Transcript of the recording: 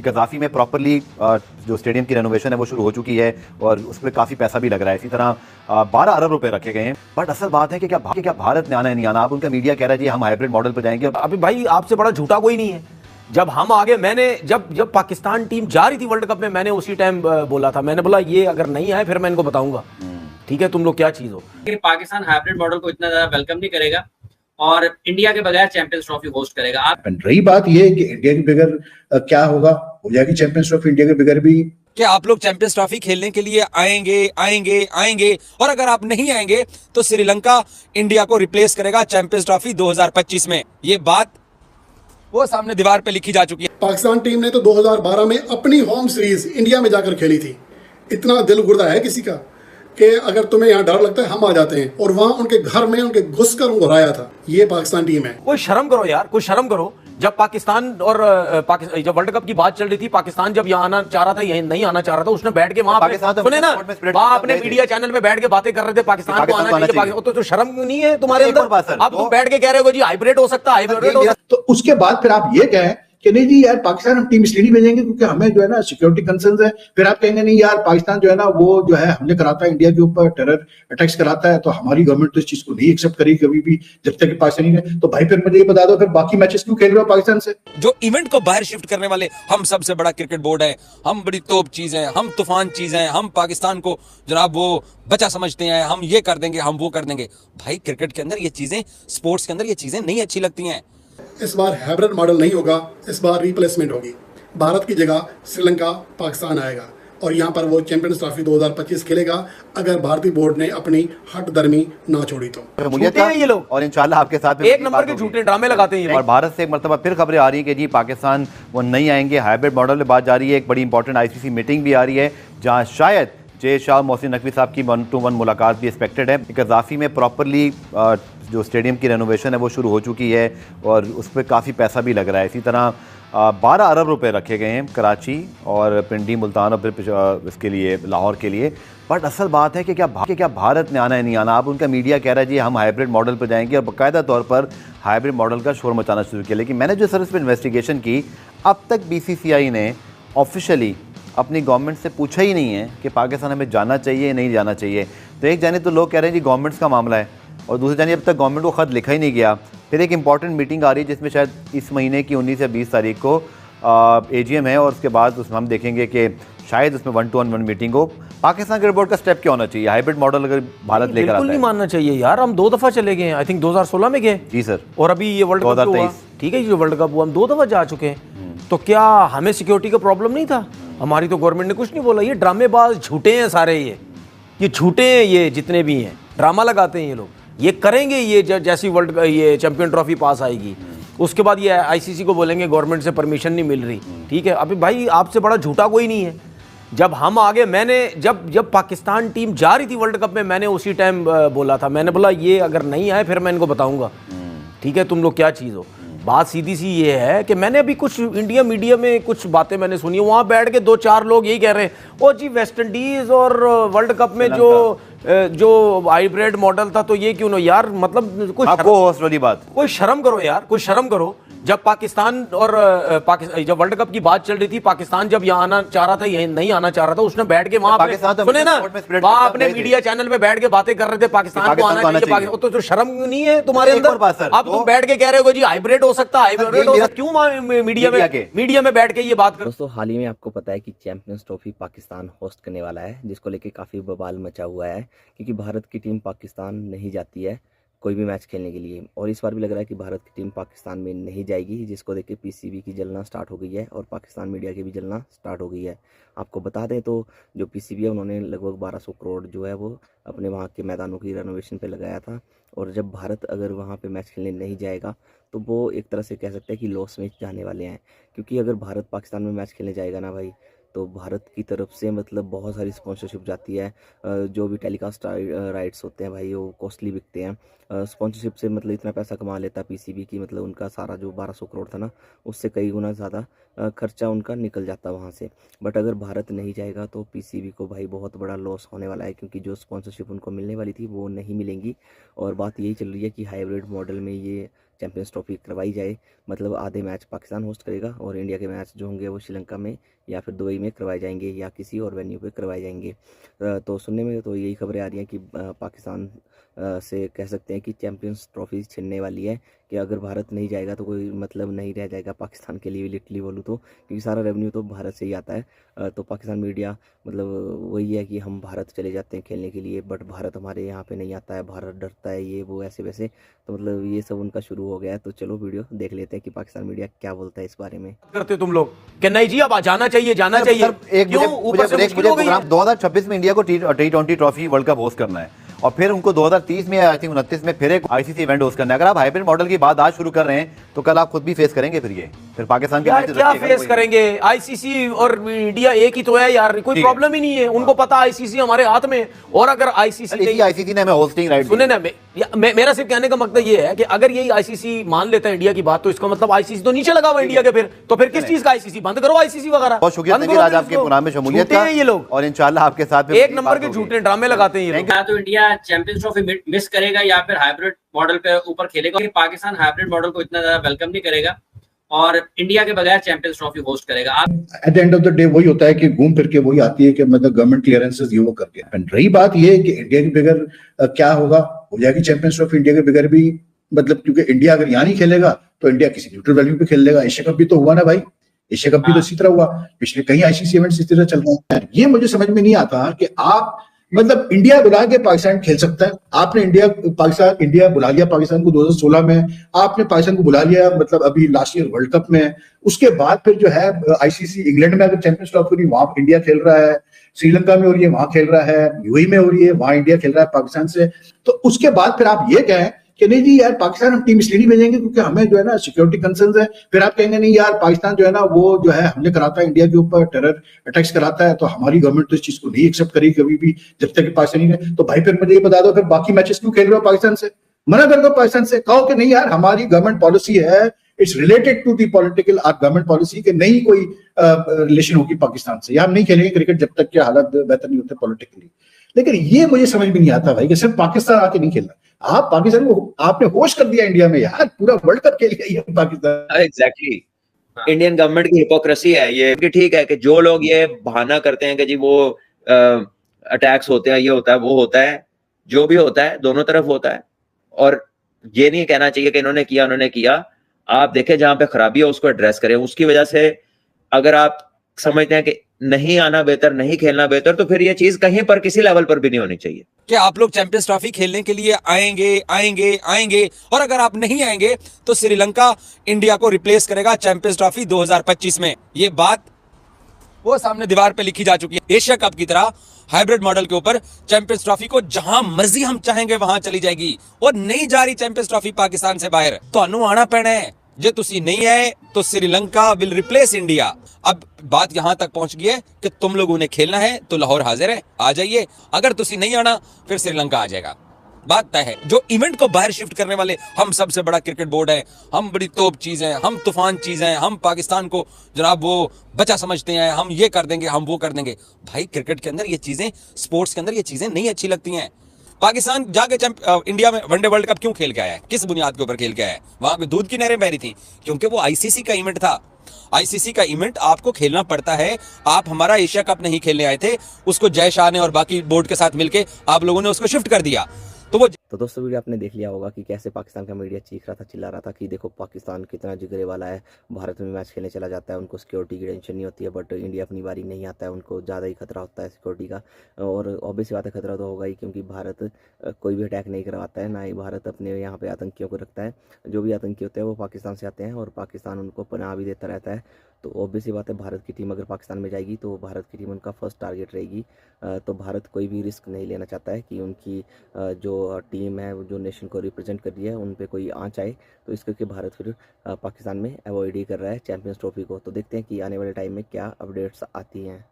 कज़ाफ़ी में प्रॉपरली जो स्टेडियम की रेनोवेशन है वो शुरू हो चुकी है और उस पर काफ़ी पैसा भी लग रहा है। इसी तरह 12 अरब रुपए रखे गए हैं। बट असल बात है कि क्या भारत ने आना है नहीं आना। अब उनका मीडिया कह रहा है जी हम हाइब्रिड मॉडल पर जाएंगे। अभी भाई आपसे बड़ा झूठा कोई नहीं है। जब हम आगे, मैंने जब पाकिस्तान टीम जा रही थी वर्ल्ड कप में, मैंने उसी टाइम बोला था, मैंने बोला ये अगर नहीं आए फिर मैं इनको बताऊंगा ठीक है तुम लोग क्या चीज हो। पाकिस्तान हाइब्रिड मॉडल को इतना ज्यादा वेलकम नहीं करेगा और इंडिया के बगैर चैंपियंस ट्रॉफी होस्ट करेगा। आप रही बात ये कि इंडिया के बगैर क्या होगा, हो जाएगी चैंपियंस ट्रॉफी इंडिया के बगैर भी। कि आप लोग चैंपियंस ट्रॉफी खेलने के लिए आएंगे और अगर आप नहीं आएंगे तो श्रीलंका इंडिया को रिप्लेस करेगा चैंपियंस ट्रॉफी 2025 में। ये बात वो सामने दीवार पे लिखी जा चुकी है। पाकिस्तान टीम ने तो 2012 में अपनी होम सीरीज इंडिया में जाकर खेली थी। इतना दिल गुर्दा है किसी का कि अगर तुम्हें यहाँ डर लगता है हम आ जाते हैं, और वहां उनके घर में उनके घुसकर उनको हराया था। ये पाकिस्तान टीम है। कोई शर्म करो यार, कोई शर्म करो। जब पाकिस्तान और जब वर्ल्ड कप की बात चल रही थी, पाकिस्तान जब यहाँ आना चाह रहा था, यहीं नहीं आना चाह रहा था, उसने बैठ के वहां सुने ना, वहां अपने मीडिया चैनल पे बैठ के बातें कर रहे थे पाकिस्तान को आना चाहिए। तो शर्म नहीं है तुम्हारे अंदर? अब तुम बैठ के कह रहे हो जी हाइब्रिड हो सकता है, तो उसके बाद फिर आप ये कहें कि नहीं जी यार पाकिस्तान हम टीम इसलिए नहीं भेजेंगे क्योंकि हमें जो है ना सिक्योरिटी कंसर्न्स है। फिर आप कहेंगे नहीं यार पाकिस्तान जो है ना वो जो है हमले कराता है, इंडिया के ऊपर टेरर अटैक्स कराता है, तो हमारी गवर्नमेंट तो इस चीज को नहीं एक्सेप्ट करेगी कभी भी जब तक पाकिस्तानी है। तो भाई फिर मुझे ये बता दो फिर बाकी मैचेस क्यों खेल रहे हो पाकिस्तान से? जो इवेंट को बाहर शिफ्ट करने वाले, हम सबसे बड़ा क्रिकेट बोर्ड है, हम बड़ी तोप चीज है, हम तूफान चीज है, हम पाकिस्तान को जनाब वो बचा समझते हैं, हम ये कर देंगे, हम वो कर देंगे। भाई क्रिकेट के अंदर ये चीजें, स्पोर्ट्स के अंदर ये चीजें नहीं अच्छी लगती हैं। इस बार हाइब्रिड मॉडल नहीं होगा, इस बार रिप्लेसमेंट होगी। भारत की जगह श्रीलंका पाकिस्तान आएगा और यहाँ पर वो चैंपियंस ट्रॉफी 2025 खेलेगा अगर भारतीय बोर्ड ने अपनी हट दर्मी ना छोड़ी तो। झूठे हैं ये लोग और इंशाल्लाह आपके साथ एक नंबर के झूठे ड्रामे लगाते हैं ये। और भारत से एक मरतबा फिर खबरें आ रही हैं कि जी पाकिस्तान वो नहीं आएंगे, हाइब्रिड मॉडल में बात जा रही है। एक बड़ी इंपॉर्टेंट आईसीसी मीटिंग भी आ रही है जहाँ शायद जे शाह मोहसिन नकवी साहब की 1-to-1 मुलाकात भी एक्सपेक्टेड है। कज़ाफ़ी में प्रॉपरली जो स्टेडियम की रेनोवेशन है वो शुरू हो चुकी है और उस पर काफ़ी पैसा भी लग रहा है। इसी तरह 12 अरब रुपए रखे गए हैं कराची और पिंडी, मुल्तान और फिर इसके लिए लाहौर के लिए। बट असल बात है कि क्या भारत ने आना है नहीं आना। अब उनका मीडिया कह रहा है जी हम हाइब्रिड मॉडल पर जाएंगे और बाकायदा तौर पर हाइब्रिड मॉडल का शोर मचाना शुरू किया। लेकिन मैंने जो सर इस पर इन्वेस्टिगेशन की, अब तक BCCI ने ऑफिशियली अपनी गवर्नमेंट से पूछा ही नहीं है कि पाकिस्तान हमें जाना चाहिए नहीं जाना चाहिए। तो एक जाने तो लोग कह रहे हैं जी गवर्नमेंट्स का मामला है और दूसरी जाने अब तक गवर्नमेंट को ख़त लिखा ही नहीं गया। फिर एक इंपॉर्टेंट मीटिंग आ रही है जिसमें शायद इस महीने की 19 या 20 तारीख को AGM है और उसके बाद उसमें हम देखेंगे कि शायद उसमें 1-to-1 मीटिंग हो। पाकिस्तान क्रिकेट बोर्ड का स्टेप क्या होना चाहिए? हाइब्रिड मॉडल अगर भारत लेकर आता है, बिल्कुल नहीं मानना चाहिए यार। हम 2 दफ़ा चले गए हैं, आई थिंक 2016 में गए जी सर, और अभी ये वर्ल्ड कप हुआ, ठीक है, ये वर्ल्ड कप हुआ हम 2 दफ़ा जा चुके हैं। तो क्या हमें सिक्योरिटी का प्रॉब्लम नहीं था? हमारी तो गवर्नमेंट ने कुछ नहीं बोला। ये ड्रामेबाज झूठे हैं सारे, ये झूठे हैं, ये जितने भी हैं ड्रामा लगाते हैं ये लोग। ये करेंगे ये जैसी वर्ल्ड ये चैंपियन ट्रॉफी पास आएगी उसके बाद ये ICC को बोलेंगे गवर्नमेंट से परमिशन नहीं मिल रही, ठीक है। अभी भाई आपसे बड़ा झूठा कोई नहीं है। जब हम आगे, मैंने जब पाकिस्तान टीम जा रही थी वर्ल्ड कप में, मैंने उसी टाइम बोला था, मैंने बोला ये अगर नहीं आए फिर मैं इनको बताऊंगा ठीक है तुम लोग क्या चीज़ हो। बात सीधी सी ये है कि मैंने अभी कुछ इंडिया मीडिया में कुछ बातें मैंने सुनी, वहाँ बैठ के 2-4 लोग यही कह रहे हैं ओ जी वेस्ट इंडीज़ और वर्ल्ड कप में जो हाइब्रिड मॉडल था तो ये क्यों ना यार, मतलब कोई शर्म करो यार, कोई शर्म करो। जब पाकिस्तान और जब वर्ल्ड कप की बात चल रही थी, पाकिस्तान जब यहाँ आना चाह रहा था, यहीं नहीं आना चाह रहा था, उसने बैठ के वहां सुने ना, वहां अपने मीडिया चैनल पे बैठ के बातें कर रहे थे पाकिस्तान को आना चाहिए। तो शर्म नहीं है तुम्हारे अंदर? अब तुम बैठ के कह रहे हो जी हाइब्रिड हो सकता है, हाइब्रिड हो सकता, क्यों मीडिया में बैठ के ये बात कर। दोस्तों हाल ही में आपको पता है कि चैंपियंस ट्रॉफी पाकिस्तान होस्ट करने वाला है, जिसको लेके काफ़ी बवाल मचा हुआ है क्योंकि भारत की टीम पाकिस्तान नहीं जाती है कोई भी मैच खेलने के लिए। और इस बार भी लग रहा है कि भारत की टीम पाकिस्तान में नहीं जाएगी, जिसको देख के PCB की जलना स्टार्ट हो गई है और पाकिस्तान मीडिया की भी जलना स्टार्ट हो गई है। आपको बता दें तो जो PCB है उन्होंने लगभग 1200 करोड़ जो है वो अपने वहाँ के मैदानों की रेनोवेशन पे लगाया था। और जब भारत अगर वहाँ पे मैच खेलने नहीं जाएगा तो वो एक तरह से कह सकते हैं कि लॉस में जाने वाले हैं, क्योंकि अगर भारत पाकिस्तान में मैच खेलने जाएगा ना भाई, तो भारत की तरफ से मतलब बहुत सारी स्पॉन्सरशिप जाती है। जो भी टेलीकास्ट राइट्स होते हैं भाई वो कॉस्टली बिकते हैं। स्पॉन्सरशिप से मतलब इतना पैसा कमा लेता PCB की, मतलब उनका सारा जो 1200 करोड़ था ना, उससे कई गुना ज़्यादा खर्चा उनका निकल जाता वहाँ से। बट अगर भारत नहीं जाएगा तो PCB को भाई बहुत बड़ा लॉस होने वाला है, क्योंकि जो स्पॉन्सरशिप उनको मिलने वाली थी वो नहीं मिलेंगी। और बात यही चल रही है कि हाइब्रिड मॉडल में ये चैंपियंस ट्रॉफी करवाई जाए, मतलब आधे मैच पाकिस्तान होस्ट करेगा और इंडिया के मैच जो होंगे वो श्रीलंका में या फिर दुबई में करवाए जाएंगे या किसी और वेन्यू पे करवाए जाएंगे। तो सुनने में तो यही खबरें आ रही हैं कि पाकिस्तान से कह सकते हैं कि चैंपियंस ट्रॉफी छिनने वाली है, कि अगर भारत नहीं जाएगा तो कोई मतलब नहीं रह जाएगा पाकिस्तान के लिए, लिटरली बोलूँ तो, क्योंकि सारा रेवेन्यू तो भारत से ही आता है। तो पाकिस्तान मीडिया मतलब वही है कि हम भारत चले जाते हैं खेलने के लिए, बट भारत हमारे यहाँ पे नहीं आता है, भारत डरता है, ये वो ऐसे वैसे, तो मतलब ये सब उनका शुरू हो गया है। तो चलो वीडियो देख लेते हैं कि पाकिस्तान मीडिया क्या बोलता है इस बारे में। करते तुम लोग कि नहीं जी अब जाना चाहिए, जाना चाहिए, एक क्यों ऊपर से मुश्किल हो गई है? 2026 में इंडिया को T20 trophy world cup host करना है और फिर उनको 2030 में आई थिंक 29 में फिर एक आईसीसी इवेंट होस्ट करना है। अगर आप हाइब्रिड मॉडल की बात आज शुरू कर रहे हैं तो कल आप खुद भी फेस करेंगे फिर पाकिस्तान के यार मैचेस क्या रखिएगा फेस करेंगे? आईसीसी और इंडिया एक ही तो है यार, कोई प्रॉब्लम ही नहीं है, उनको पता आईसीसी हमारे हाथ में। और अगर आईसीसी ने हमें होस्टिंग राइट सुने ना, मेरा सिर्फ कहने का मकसद ये है कि अगर यही आईसीसी मान लेता है इंडिया की बात, तो इसका मतलब आईसीसी तो नीचे लगा हुआ इंडिया के, फिर किस चीज का आईसीसी? बंद करो आईसीसी वगैरह। बहुत शुक्रिया नवीर आज आपके प्रोग्राम में शमूलियत का, ये लोग और इंशाल्लाह आपके साथ एक नंबर के झूठे ड्रामे लगाते हैं ये लोग। या तो इंडिया चैंपियंस ट्रॉफी मिस करेगा या फिर हाइब्रिड मॉडल पे ऊपर खेलेगा। पाकिस्तान हाइब्रिड मॉडल को इतना ज्यादा वेलकम नहीं करेगा और इंडिया के बगैर चैंपियंस ट्रॉफी होस्ट करेगा। आप at the end of the day वही होता है कि घूम फिर के वही आती है कि मतलब गवर्नमेंट क्लियरेंसेस ये वो करके। रही बात ये है कि इंडिया के बगैर क्या होगा, हो जाएगी चैंपियंस ट्रॉफी इंडिया के बगैर भी, मतलब क्योंकि इंडिया अगर यहाँ नहीं खेलेगा तो इंडिया किसी न्यूट्रल वैल्यू पे खेल लेगा। एशिया कप भी तो हुआ ना भाई, एशिया कप भी तो इसी तरह हुआ, पिछले कई आईसीसी इवेंट्स इस तरह चल रहे हैं। ये मुझे समझ में नहीं आता कि आप मतलब इंडिया बुला के पाकिस्तान खेल सकता है। आपने इंडिया बुला लिया पाकिस्तान को 2016 में, आपने पाकिस्तान को बुला लिया मतलब अभी लास्ट ईयर वर्ल्ड कप में। उसके बाद फिर जो है आईसीसी इंग्लैंड में अगर चैंपियंस ट्रॉफी हो रही है वहां इंडिया खेल रहा है, श्रीलंका में हो रही है वहां खेल रहा है, यूएई में हो रही है वहां इंडिया खेल रहा है पाकिस्तान से। तो उसके बाद फिर आप ये कहें कि नहीं जी यार पाकिस्तान हम टीम इसलिए नहीं भेजेंगे क्योंकि हमें जो है ना सिक्योरिटी कंसर्न्स है। फिर आप कहेंगे नहीं यार पाकिस्तान जो है ना वो जो है हमने कराता है इंडिया के ऊपर टेरर अटैक्स कराता है, तो हमारी गवर्नमेंट तो इस चीज को नहीं एक्सेप्ट करेगी कभी भी जब तक पाकिस्तानी है। तो भाई फिर मुझे ये बता दो फिर बाकी मैचेस क्यों खेल रहे हो पाकिस्तान से? मना कर दो पाकिस्तान से, कहो कि नहीं यार हमारी गवर्नमेंट पॉलिसी है, it's related to the political government policy के नहीं कोई रिलेशन होगी पाकिस्तान से, या हम नहीं खेलेंगे क्रिकेट जब तक के हालात बेहतर नहीं होते पॉलिटिकली। लेकिन ये मुझे समझ में नहीं आता भाई कि सिर्फ पाकिस्तान आके नहीं खेलना। आप पाकिस्तान को आपने होस्ट कर दिया इंडिया में यार, पूरा वर्ल्ड कप खेल लिया ये पाकिस्तान। एग्जैक्टली इंडियन गवर्नमेंट की हिपोक्रेसी है ये, कि ठीक है कि जो लोग ये बहाना करते हैं कि जी वो अटैक्स होते हैं, ये होता है वो होता है, जो भी होता है दोनों तरफ होता है। और ये नहीं कहना चाहिए कि इन्होंने किया उन्होंने किया। आप देखें जहां पे खराबी है उसको एड्रेस करें। उसकी वजह से अगर आप समझते हैं कि नहीं आना बेहतर, नहीं खेलना बेहतर, तो फिर ये चीज कहीं पर किसी लेवल पर भी नहीं होनी चाहिए कि आप लोग चैंपियंस ट्रॉफी खेलने के लिए आएंगे और अगर आप नहीं आएंगे तो श्रीलंका इंडिया को रिप्लेस करेगा चैंपियंस ट्रॉफी 2025 में। ये बात वो सामने दीवार पे लिखी जा चुकी है। एशिया कप की तरह हाइब्रिड मॉडल के ऊपर चैंपियंस ट्रॉफी को जहां मर्जी हम चाहेंगे वहां चली जाएगी और नहीं जा रही चैंपियंस ट्रॉफी पाकिस्तान से बाहर। तो आना पैना है, जे तुसी नहीं आए तो श्रीलंका विल रिप्लेस इंडिया। अब बात यहां तक पहुंच गई है कि तुम लोगों ने खेलना है तो लाहौर हाजिर है, आ जाइए। अगर तुसी नहीं आना फिर श्रीलंका आ जाएगा। बात तय है। जो इवेंट को बाहर शिफ्ट करने वाले हम सबसे बड़ा क्रिकेट बोर्ड है, हम बड़ी तोप चीज हैं, हम तूफान चीज हैं, हम पाकिस्तान को जनाब वो बचा समझते हैं, हम ये कर देंगे हम वो कर देंगे। भाई क्रिकेट के अंदर ये चीजें, स्पोर्ट्स के अंदर ये चीजें नहीं अच्छी लगती हैं। पाकिस्तान जाके इंडिया में वनडे वर्ल्ड कप क्यों खेल के आया है? किस बुनियाद के ऊपर खेल के आया है? वहां पे दूध की नहरें बह रही थी क्योंकि वो आईसीसी का इवेंट था। आईसीसी का इवेंट आपको खेलना पड़ता है। आप हमारा एशिया कप नहीं खेलने आए थे, उसको जय शाह ने और बाकी बोर्ड के साथ मिलके आप लोगों ने उसको शिफ्ट कर दिया। तो दोस्तों वीडियो आपने देख लिया होगा कि कैसे पाकिस्तान का मीडिया चीख रहा था, चिल्ला रहा था कि देखो पाकिस्तान कितना जिगरे वाला है, भारत में मैच खेलने चला जाता है, उनको सिक्योरिटी की टेंशन नहीं होती है, बट इंडिया अपनी बारी नहीं आता है, उनको ज़्यादा ही खतरा होता है सिक्योरिटी का। और ऑब्वियस बात है खतरा तो होगा ही, क्योंकि भारत कोई भी अटैक नहीं करवाता है, ना ही भारत अपने यहाँ पे आतंकियों को रखता है। जो भी आतंकी होते हैं वो पाकिस्तान से आते हैं और पाकिस्तान उनको पनाह भी देता रहता है। तो ऑब्वियस ही बात है भारत की टीम अगर पाकिस्तान में जाएगी तो भारत की टीम उनका फर्स्ट टारगेट रहेगी। तो भारत कोई भी रिस्क नहीं लेना चाहता है कि उनकी जो टीम है, जो नेशन को रिप्रेजेंट कर रही है, उन पे कोई आँच आए। तो इस करके भारत फिर पाकिस्तान में अवॉइड ही कर रहा है चैंपियंस ट्रॉफी को। तो देखते हैं कि आने वाले टाइम में क्या अपडेट्स आती हैं।